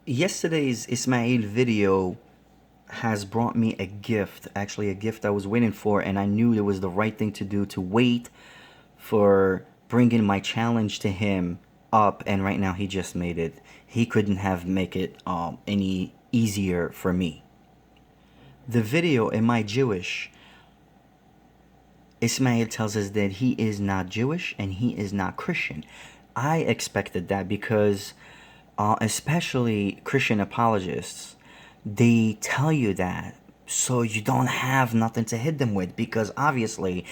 Yesterday's Ismaa'eel video has brought me a gift, actually a gift I was waiting for, and I knew it was the right thing to do to wait for bringing my challenge to him up, and right now he just made it. He couldn't have make it any easier for me. The video, Am I Jewish? Ismaa'eel tells us that he is not Jewish and he is not Christian. I expected that because especially Christian apologists, they tell you that so you don't have nothing to hit them with, because obviously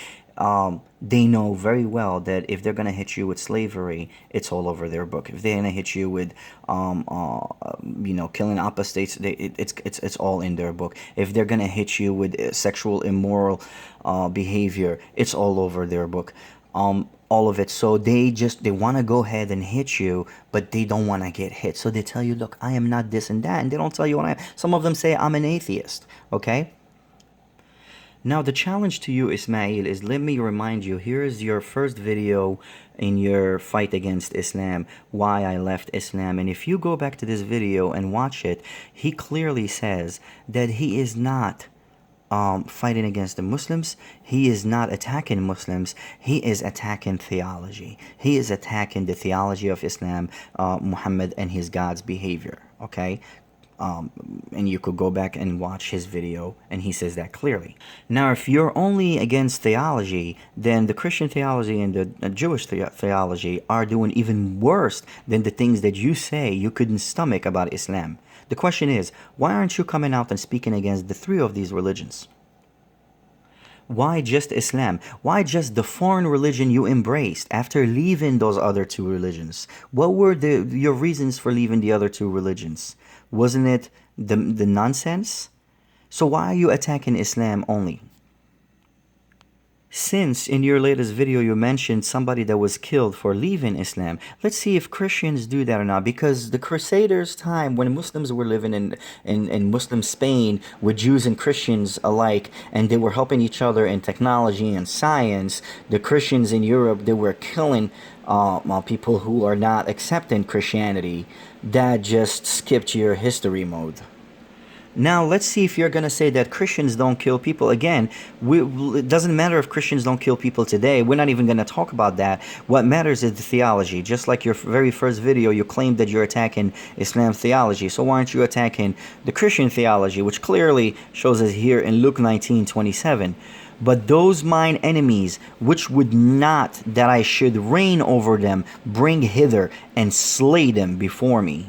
they know very well that if they're going to hit you with slavery, it's all over their book. If they're going to hit you with killing apostates, it's all in their book. If they're going to hit you with sexual immoral behavior, it's all over their book. All of it. So they want to go ahead and hit you, but they don't want to get hit. So they tell you, look, I am not this and that, and they don't tell you what I am. Some of them say I'm an atheist. Okay. Now the challenge to you, Ismaa'eel, is, let me remind you, here is your first video in your fight against Islam, why I left Islam. And if you go back to this video and watch it, he clearly says that he is not fighting against the Muslims. He is not attacking Muslims. He is attacking theology. He is attacking the theology of Islam, Muhammad and his God's behavior. Okay. And you could go back and watch his video, and he says that clearly. Now, if you're only against theology, then the Christian theology and the Jewish theology are doing even worse than the things that you say you couldn't stomach about Islam. The question is, why aren't you coming out and speaking against the three of these religions? Why just Islam? Why just the foreign religion you embraced after leaving those other two religions? What were your reasons for leaving the other two religions? Wasn't it the nonsense? So why are you attacking Islam only? Since in your latest video you mentioned somebody that was killed for leaving Islam, let's see if Christians do that or not. Because the Crusaders' time, when Muslims were living in Muslim Spain with Jews and Christians alike, and they were helping each other in technology and science, the Christians in Europe, they were killing people who are not accepting Christianity. That just skipped your history mode. Now, let's see if you're going to say that Christians don't kill people. Again, it doesn't matter if Christians don't kill people today. We're not even going to talk about that. What matters is the theology. Just like your very first video, you claimed that you're attacking Islam theology. So why aren't you attacking the Christian theology, which clearly shows us here in Luke 19:27? But those mine enemies, which would not that I should reign over them, bring hither and slay them before me.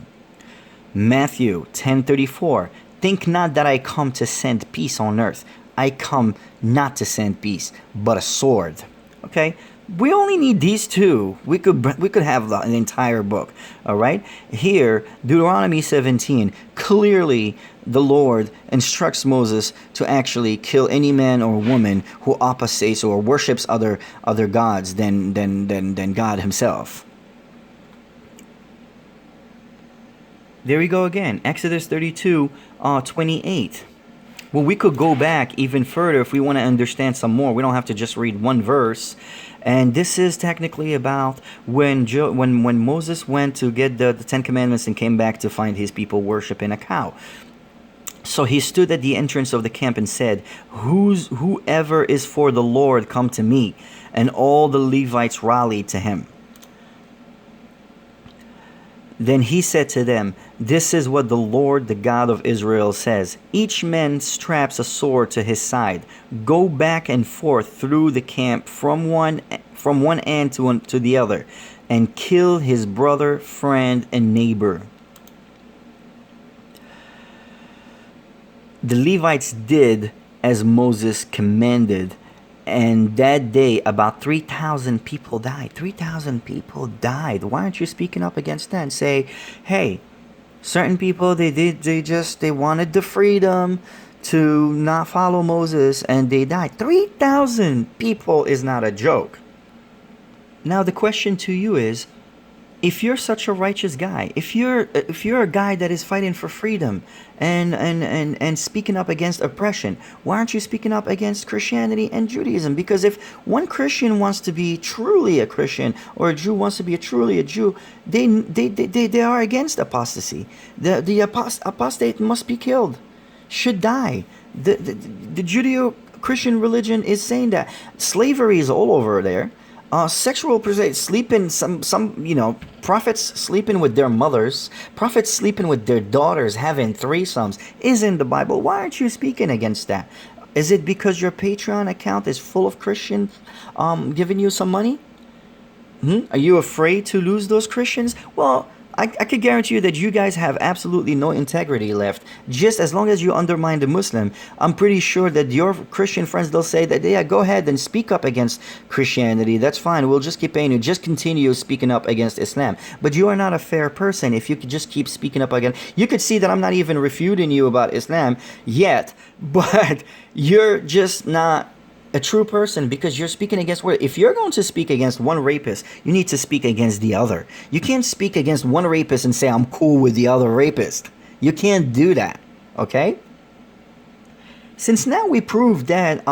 Matthew 10:34. Think not that I come to send peace on earth. I come not to send peace, but a sword. Okay? We only need these two. We could have the entire book. All right? Here, Deuteronomy 17, clearly the Lord instructs Moses to actually kill any man or woman who apostates or worships other gods than God himself. There we go again. Exodus 32:28. Well, we could go back even further if we want to understand some more. We don't have to just read one verse. And this is technically about when Moses went to get the Ten Commandments and came back to find his people worshiping a cow. So he stood at the entrance of the camp and said, Whoever is for the Lord, come to me. And all the Levites rallied to him. Then he said to them, This is what the Lord, the God of Israel, says. Each man straps a sword to his side. Go back and forth through the camp from one end to the other, and kill his brother, friend, and neighbor. The Levites did as Moses commanded. And that day, about 3,000 people died. 3,000 people died. Why aren't you speaking up against that and say, hey, certain people, they wanted the freedom to not follow Moses, and they died. 3,000 people is not a joke. Now the question to you is, If you're such a righteous guy, if you're a guy that is fighting for freedom and speaking up against oppression, why aren't you speaking up against Christianity and Judaism? Because if one Christian wants to be truly a Christian, or a Jew wants to be truly a Jew, they are against apostasy. The apostate must be killed, should die. The Judeo Christian religion is saying that slavery is all over there. Sexual sleeping, some prophets sleeping with their mothers, prophets sleeping with their daughters, having threesomes is in the Bible. Why aren't you speaking against that? Is it because your Patreon account is full of Christians giving you some money? Are you afraid to lose those Christians? Well, I could guarantee you that you guys have absolutely no integrity left. Just as long as you undermine the Muslim, I'm pretty sure that your Christian friends, they'll say that, yeah, go ahead and speak up against Christianity. That's fine. We'll just keep paying you. Just continue speaking up against Islam. But you are not a fair person if you could just keep speaking up again. You could see that I'm not even refuting you about Islam yet, but you're just not a true person, because you're speaking against what? If you're going to speak against one rapist, you need to speak against the other. You can't speak against one rapist and say I'm cool with the other rapist. You can't do that. Okay? Since now we proved that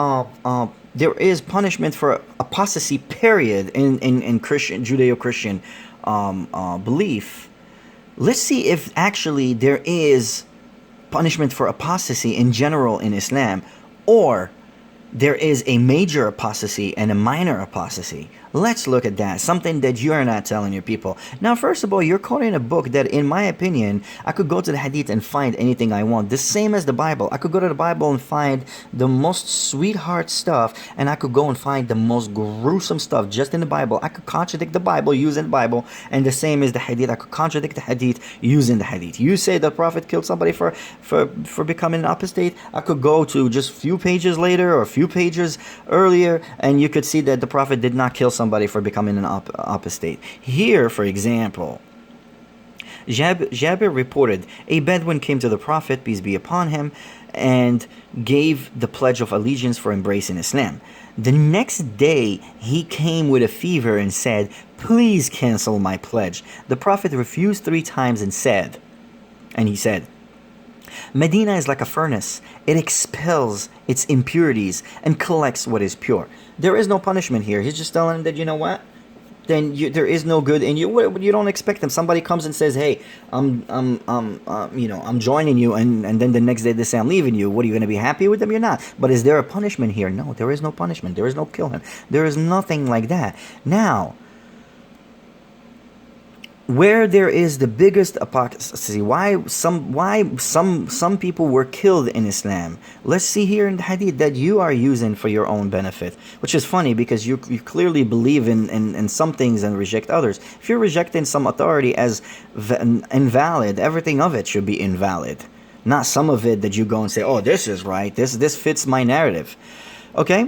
there is punishment for apostasy, period, in Christian Judeo-Christian belief, let's see if actually there is punishment for apostasy in general in Islam, or there is a major apostasy and a minor apostasy. Let's look at that. Something that you're not telling your people. Now, first of all, you're quoting a book that, in my opinion, I could go to the Hadith and find anything I want. The same as the Bible. I could go to the Bible and find the most sweetheart stuff, and I could go and find the most gruesome stuff just in the Bible. I could contradict the Bible using the Bible, and the same as the Hadith. I could contradict the Hadith using the Hadith. You say the Prophet killed somebody for becoming an apostate. I could go to just a few pages later or a few pages earlier, and you could see that the Prophet did not kill somebody for becoming an apostate. Here, for example, Jabir reported, a Bedouin came to the Prophet, peace be upon him, and gave the pledge of allegiance for embracing Islam. The next day, he came with a fever and said, please cancel my pledge. The Prophet refused 3 times and he said, Medina is like a furnace. It expels its impurities and collects what is pure. There is no punishment here. He's just telling him that, you know what? There is no good in you. You don't expect them. Somebody comes and says, "Hey, I'm joining you," and then the next day they say, "I'm leaving you." What, are you going to be happy with them? You're not. But is there a punishment here? No, there is no punishment. There is no kill him. There is nothing like that. Now, where there is the biggest apostasy, why some people were killed in Islam. Let's see here in the Hadith that you are using for your own benefit, which is funny because you clearly believe in some things and reject others. If you're rejecting some authority as invalid, everything of it should be invalid, not some of it that you go and say, oh, this is right, this fits my narrative. Okay?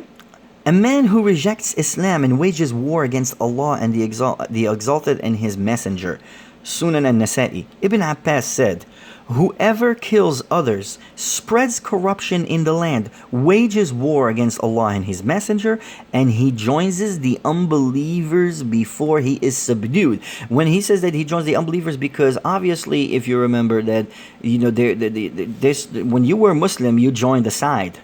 A man who rejects Islam and wages war against Allah and the Exalted and His Messenger. Sunan al-Nasa'i. Ibn Abbas said, whoever kills others, spreads corruption in the land, wages war against Allah and His Messenger, and he joins the unbelievers before he is subdued. When he says that he joins the unbelievers, because obviously, if you remember that, when you were Muslim, you joined the side.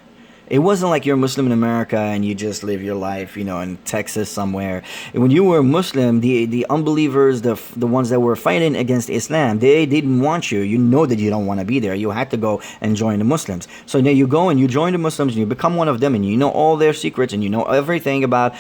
It wasn't like you're Muslim in America and you just live your life, in Texas somewhere. When you were Muslim, the unbelievers, the ones that were fighting against Islam, they didn't want you. You know that you don't want to be there. You had to go and join the Muslims. So now you go and you join the Muslims and you become one of them and you know all their secrets and you know everything about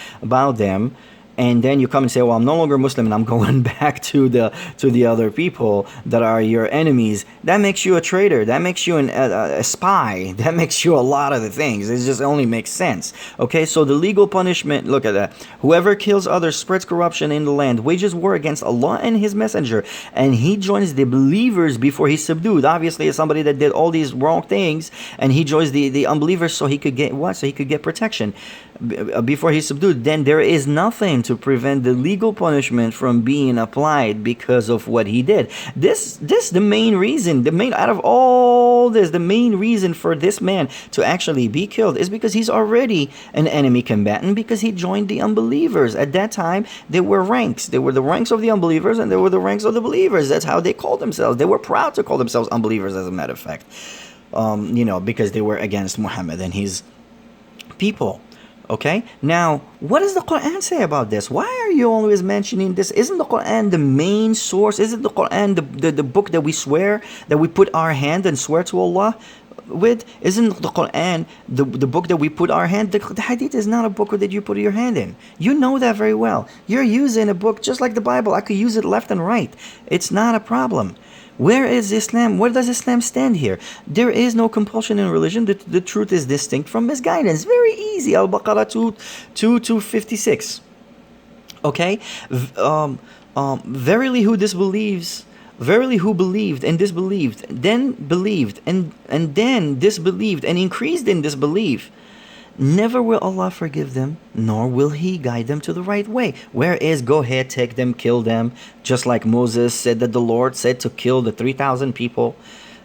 them. And then you come and say, well, I'm no longer Muslim and I'm going back to the other people that are your enemies. That makes you a traitor. That makes you a spy. That makes you a lot of the things. It just only makes sense. Okay, so the legal punishment, look at that. Whoever kills others, spreads corruption in the land, wages war against Allah and His Messenger, and he joins the believers before he's subdued. Obviously, it's somebody that did all these wrong things, and he joins the unbelievers so he could get what? So he could get protection. before he's subdued, then there is nothing to prevent the legal punishment from being applied because of what he did. This the main reason, the main out of all this, the main reason for this man to actually be killed is because he's already an enemy combatant, because he joined the unbelievers. At that time, there were ranks. There were the ranks of the unbelievers and there were the ranks of the believers. That's how they called themselves. They were proud to call themselves unbelievers, as a matter of fact. Because they were against Muhammad and his people. Okay, now what does the Quran say about this? Why are you always mentioning this? Isn't the Quran the main source? Isn't the Quran the book that we swear, that we put our hand and swear to Allah with? Isn't the Quran the book that we put our hand? The Hadith is not a book that you put your hand in. You know that very well. You're using a book just like the Bible. I could use it left and right. It's not a problem. Where is Islam? Where does Islam stand here? There is no compulsion in religion. The truth is distinct from misguidance. Very easy. Al-Baqarah 2:56. Okay? Verily who disbelieves, verily who believed and disbelieved, then believed and then disbelieved and increased in disbelief, never will Allah forgive them, nor will He guide them to the right way. Whereas, go ahead, take them, kill them, just like Moses said that the Lord said to kill the 3,000 people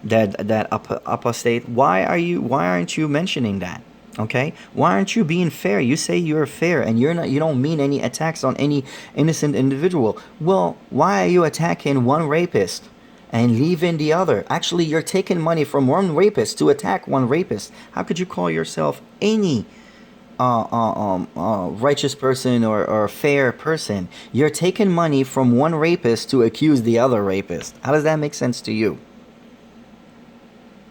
that apostate. Why aren't you mentioning that? Okay, why aren't you being fair? You say you're fair and you're not. You don't mean any attacks on any innocent individual. Well, why are you attacking one rapist and leaving the other? Actually, you're taking money from one rapist to attack one rapist. How could you call yourself any righteous person or fair person? You're taking money from one rapist to accuse the other rapist. How does that make sense to you?